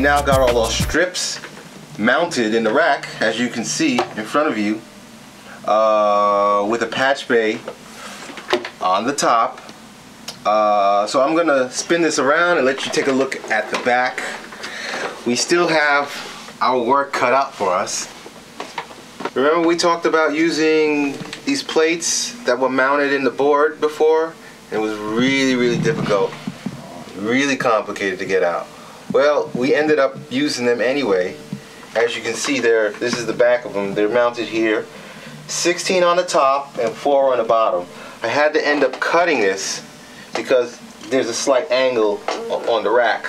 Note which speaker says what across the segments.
Speaker 1: now got all those strips mounted in the rack, as you can see in front of you, with a patch bay on the top. So I'm gonna spin this around and let you take a look at the back. We still have our work cut out for us. Remember we talked about using these plates that were mounted in the board before? It was really difficult, really complicated to get out. Well, we ended up using them anyway. As you can see there, this is the back of them. They're mounted here. 16 on the top and 4 on the bottom. I had to end up cutting this because there's a slight angle on the rack.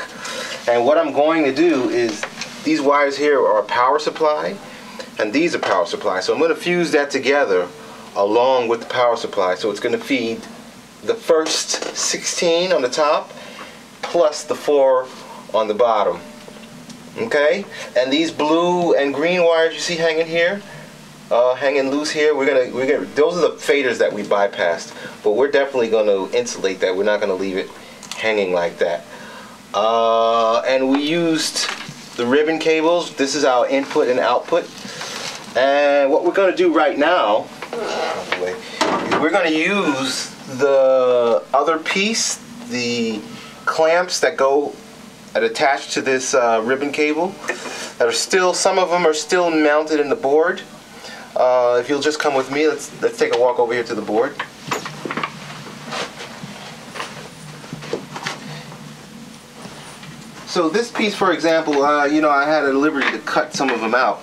Speaker 1: And what I'm going to do is, these wires here are a power supply and these are power supply. So I'm going to fuse that together along with the power supply. So it's going to feed the first 16 on the top plus the 4 on the bottom. Okay? And these blue and green wires you see hanging here, hanging loose here, we're gonna those are the faders that we bypassed, but we're definitely going to insulate that. We're not going to leave it hanging like that. And we used the ribbon cables. This is our input and output. And what we're going to do right now is we're going to use the other piece, the clamps that attach to this ribbon cable, that are still, some of them are still mounted in the board. If you'll just come with me, let's take a walk over here to the board. So this piece, for example, you know, I had a liberty to cut some of them out,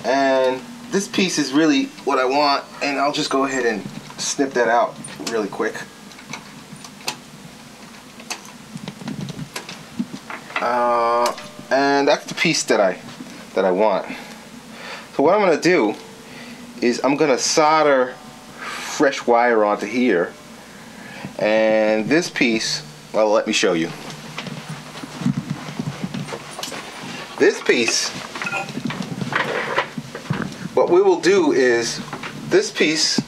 Speaker 1: and this piece is really what I want, and I'll just go ahead and snip that out really quick. And that's the piece that I want. So what I'm going to do is I'm going to solder fresh wire onto here, and this piece, well, let me show you. This piece, what we will do is this piece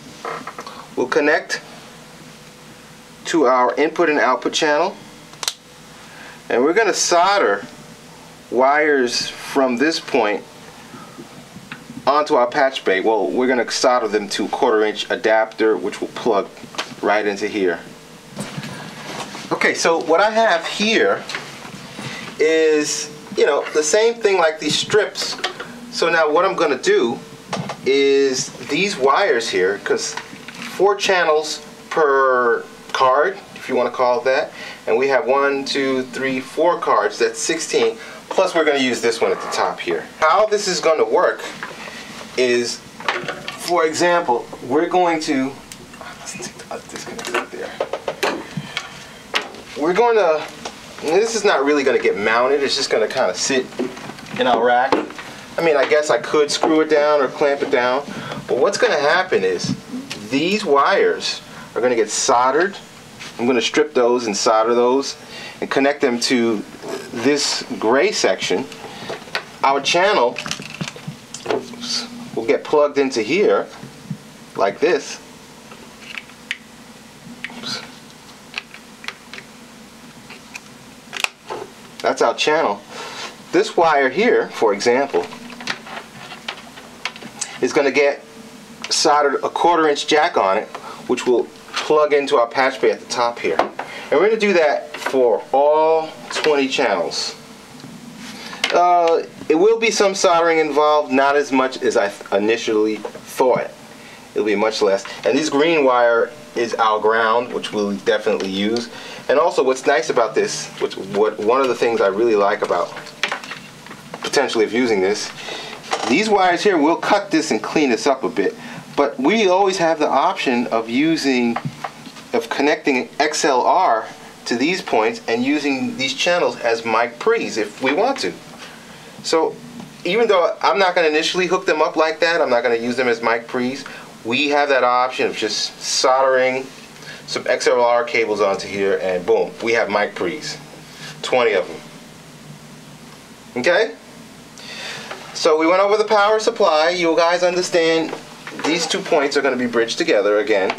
Speaker 1: will connect to our input and output channel, and we're going to solder wires from this point onto our patch bay. Well, we're going to solder them to a 1/4-inch adapter, which will plug right into here. Okay, so what I have here is, you know, the same thing like these strips. So now what I'm going to do is these wires here, because 4 channels per card, if you want to call it that, and we have 1, 2, 3, 4 cards, that's 16, plus we're going to use this one at the top here. How this is going to work is, for example, we're going to, let's disconnect it there. We're going to, this is not really going to get mounted, it's just going to kind of sit in our rack. I mean, I guess I could screw it down or clamp it down, but what's going to happen is these wires are going to get soldered. I'm going to strip those and solder those and connect them to this gray section. Our channel will get plugged into here like this. Oops. That's our channel. This wire here, for example, is going to get soldered a 1/4-inch jack on it, which will plug into our patch bay at the top here. And we're going to do that for all 20 channels. It will be some soldering involved, not as much as I initially thought. It'll be much less. And this green wire is our ground, which we'll definitely use. And also what's nice about this, one of the things I really like about potentially of using this, these wires here, we'll cut this and clean this up a bit, but we always have the option of connecting XLR to these points and using these channels as mic pre's if we want to. So even though I'm not going to initially hook them up like that, I'm not going to use them as mic pre's, we have that option of just soldering some XLR cables onto here, and boom, we have mic pre's, 20 of them. Okay? So we went over the power supply. You guys understand these 2 points are going to be bridged together again,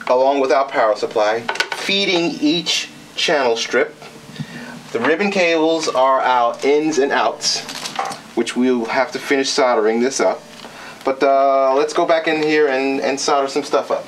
Speaker 1: along with our power supply, feeding each channel strip. The ribbon cables are our ins and outs, which we'll have to finish soldering this up. But let's go back in here and solder some stuff up.